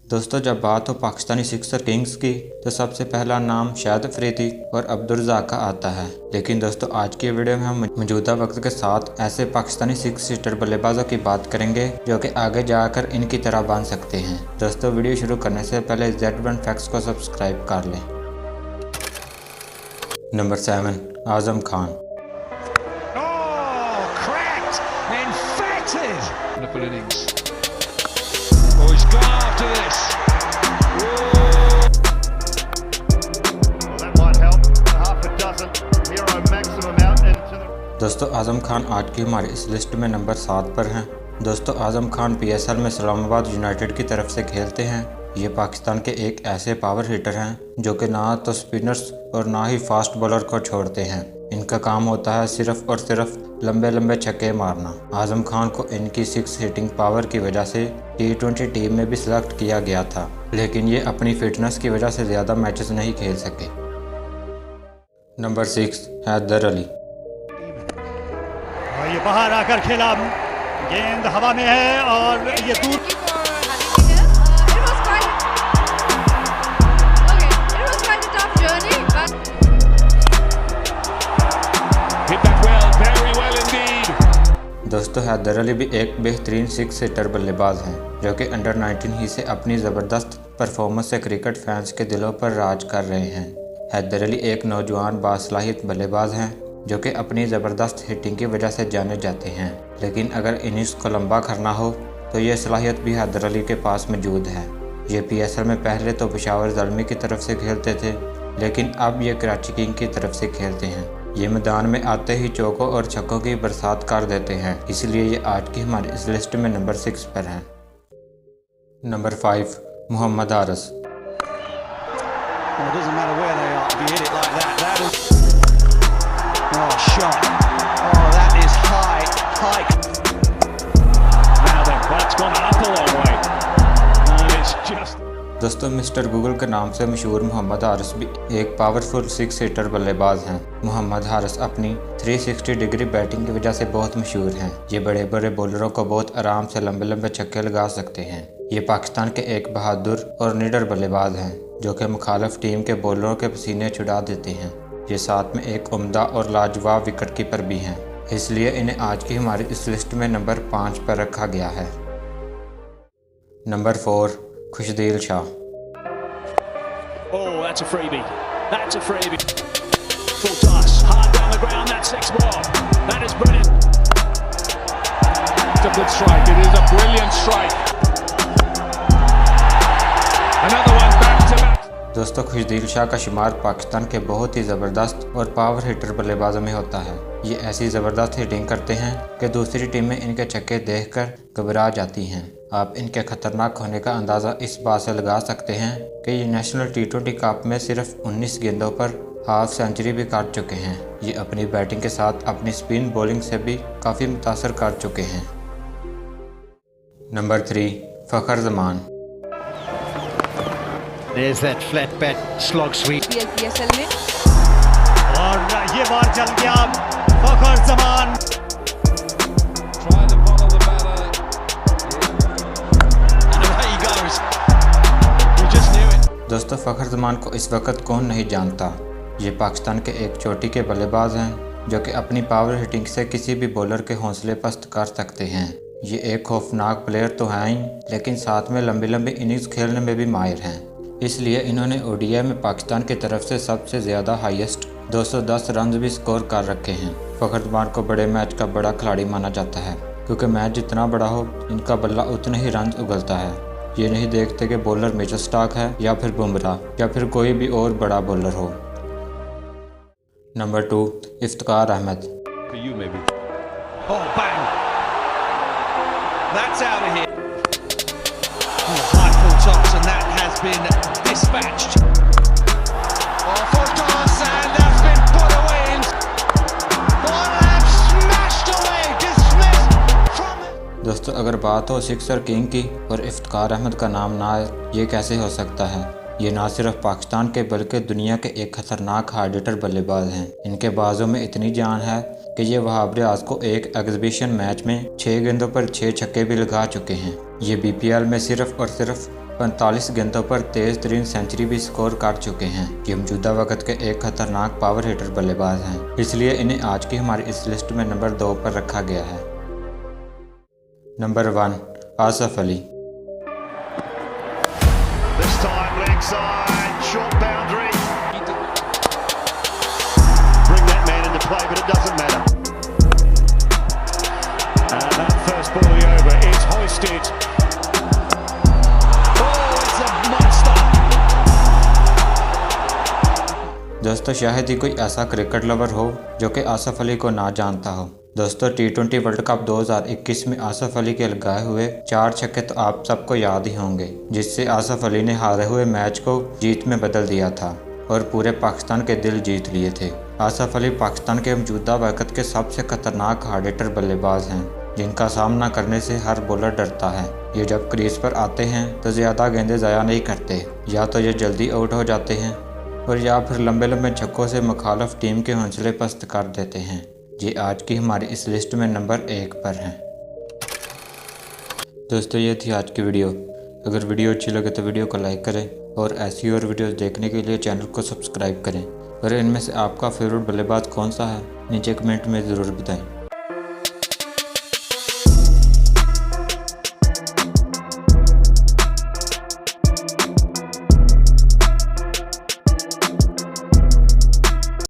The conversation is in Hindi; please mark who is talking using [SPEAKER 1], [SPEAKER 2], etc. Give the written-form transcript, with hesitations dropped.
[SPEAKER 1] दोस्तों, जब बात हो पाकिस्तानी सिक्सर किंग्स की तो सबसे पहला नाम शाहिद अफरीदी और अब्दुल रज़ाक का आता है। लेकिन दोस्तों, आज की वीडियो में हम मौजूदा वक्त के साथ ऐसे पाकिस्तानी सिक्स सीटर बल्लेबाजों की बात करेंगे जो कि आगे जाकर इनकी तरह बन सकते हैं। दोस्तों, वीडियो शुरू करने से पहले Z1 फैक्ट्स को सब्सक्राइब कर लें। नंबर 7, आजम खान। दोस्तों, आजम खान आज की हमारी इस लिस्ट में नंबर 7 पर हैं। दोस्तों, आजम खान PSL में इस्लामाबाद यूनाइटेड की तरफ से खेलते हैं। ये पाकिस्तान के एक ऐसे पावर हिटर हैं जो कि ना तो स्पिनर्स और ना ही फास्ट बॉलर को छोड़ते हैं। इनका काम होता है सिर्फ और सिर्फ लंबे लंबे छक्के मारना। आजम खान को इनकी 6 हिटिंग पावर की वजह से T20 टीम में भी सिलेक्ट किया गया था, लेकिन ये अपनी फिटनेस की वजह से ज़्यादा मैचेस नहीं खेल सके। नंबर 6, हैदर अली।
[SPEAKER 2] ये बाहर आकर खेला, गेंद हवा में है और ये दूर।
[SPEAKER 1] दोस्तों, हैदर अली भी एक बेहतरीन 6 हिटर बल्लेबाज हैं जो कि अंडर 19 ही से अपनी ज़बरदस्त परफॉर्मेंस से क्रिकेट फैंस के दिलों पर राज कर रहे हैं। हैदर अली एक नौजवान बासलाहियत बल्लेबाज हैं जो कि अपनी ज़बरदस्त हिटिंग की वजह से जाने जाते हैं। लेकिन अगर इनिंग्स को लंबा करना हो तो ये सलाहियत भी हैदर अली के पास मौजूद है। ये PSL में पहले तो पेशावर ज़ल्मी की तरफ से खेलते थे, लेकिन अब ये कराची किंग की तरफ से खेलते हैं। ये मैदान में आते ही चौकों और छक्कों की बरसात कर देते हैं, इसलिए ये आज की हमारी इस लिस्ट में नंबर 6 पर हैं। नंबर 5, मोहम्मद हारिस। दोस्तों, मिस्टर गूगल के नाम से मशहूर मोहम्मद हारिस भी एक पावरफुल 6 हिटर बल्लेबाज हैं। मोहम्मद हारिस अपनी 360 डिग्री बैटिंग की वजह से बहुत मशहूर हैं। ये बड़े बड़े बॉलरों को बहुत आराम से लंबे लंबे छक्के लगा सकते हैं। ये पाकिस्तान के एक बहादुर और निडर बल्लेबाज हैं जो कि मुखालिफ टीम के बॉलरों के पसीने छुड़ा देते हैं। ये साथ में एक उम्दा और लाजवाब विकेट कीपर भी हैं, इसलिए इन्हें आज की हमारी इस लिस्ट में नंबर 5 पर रखा गया है। Number 4, Khushdil Shah.
[SPEAKER 3] Oh, that's a freebie. That's a freebie. Full toss, hard down the ground. That's 6 more. That is brilliant. It's a good strike. It is a brilliant strike. Another one back to back.
[SPEAKER 1] दोस्तों, खुशदिल शाह का शुमार पाकिस्तान के बहुत ही ज़बरदस्त और पावर हिटर बल्लेबाजों में होता है। ये ऐसी ज़बरदस्त हिटिंग करते हैं कि दूसरी टीमें इनके छक्के देखकर घबरा जाती हैं। आप इनके ख़तरनाक होने का अंदाज़ा इस बात से लगा सकते हैं कि ये नेशनल T20 कप में सिर्फ 19 गेंदों पर हाफ सेंचुरी भी काट चुके हैं। ये अपनी बैटिंग के साथ अपनी स्पिन बॉलिंग से भी काफ़ी मुतासर कर चुके हैं। Number 3, Fakhar Zaman.
[SPEAKER 2] There's that flat bat slog sweep.
[SPEAKER 4] PSL में
[SPEAKER 2] और ये बार चल गया Fakhar Zaman.
[SPEAKER 3] Try to follow the batter. And away he goes. We just knew it.
[SPEAKER 1] दोस्तों, फ़खर जमान को इस वक्त कौन नहीं जानता। ये पाकिस्तान के एक चोटी के बल्लेबाज हैं जो कि अपनी पावर हिटिंग से किसी भी बॉलर के हौसले पस्त कर सकते हैं। ये एक खौफनाक प्लेयर तो हैं ही, लेकिन साथ में लंबी लंबी इनिंग्स खेलने में भी माहिर हैं। इसलिए इन्होंने ODI में पाकिस्तान की तरफ से सबसे ज़्यादा हाईएस्ट 210 रन भी स्कोर कर रखे हैं। फ़खर जमान को बड़े मैच का बड़ा खिलाड़ी माना जाता है, क्योंकि मैच जितना बड़ा हो इनका बल्ला उतने ही रन उगलता है। ये नहीं देखते कि बॉलर मिचेल स्टार्क है या फिर बुमराह या फिर कोई भी और बड़ा बॉलर हो। Number 2, Iftikhar Ahmed.
[SPEAKER 3] For you maybe. Oh, bang. That's out of here.
[SPEAKER 2] High full toss and that has been dispatched.
[SPEAKER 3] Oh, full toss and that's been put away. Oh, and smashed away. Dismissed from it.
[SPEAKER 1] दोस्तों, अगर बात हो सिक्सर किंग की और इफ्तिकार अहमद का नाम ना आए, ये कैसे हो सकता है। ये ना सिर्फ पाकिस्तान के बल्कि दुनिया के एक खतरनाक हार्ड हिटर बल्लेबाज हैं। इनके बाजों में इतनी जान है कि ये वहाब रियाज को एक एग्जीबिशन मैच में 6 गेंदों पर 6 छक्के भी लगा चुके हैं। ये BPL में सिर्फ और सिर्फ 45 गेंदों पर तेज तरीन सेंचुरी भी स्कोर कर चुके हैं। ये मौजूदा वक्त के एक खतरनाक पावर हिटर बल्लेबाज हैं, इसलिए इन्हें आज की हमारी इस लिस्ट में नंबर 2 पर रखा गया है। नंबर 1 आसिफ अली। दोस्तों शायद ही कोई ऐसा क्रिकेट लवर हो जो कि आसिफ अली को ना जानता हो। दोस्तों T20 वर्ल्ड कप 2021 में आसिफ अली के लगाए हुए 4 छक्के तो आप सबको याद ही होंगे, जिससे आसिफ अली ने हारे हुए मैच को जीत में बदल दिया था और पूरे पाकिस्तान के दिल जीत लिए थे। आसिफ अली पाकिस्तान के मौजूदा वक्त के सबसे खतरनाक हार्ड हिटर बल्लेबाज हैं, जिनका सामना करने से हर बॉलर डरता है। ये जब क्रीज पर आते हैं तो ज़्यादा गेंदें ज़ाया नहीं करते, या तो ये जल्दी आउट हो जाते हैं और या फिर लंबे लंबे छक्कों से मुखालिफ टीम के हौसले पस्त कर देते हैं। ये आज की हमारी इस लिस्ट में नंबर 1 पर हैं। दोस्तों ये थी आज की वीडियो। अगर वीडियो अच्छी लगे तो वीडियो को लाइक करें और ऐसी और वीडियोस देखने के लिए चैनल को सब्सक्राइब करें। और इनमें से आपका फेवरेट बल्लेबाज कौन सा है नीचे कमेंट में ज़रूर बताएं।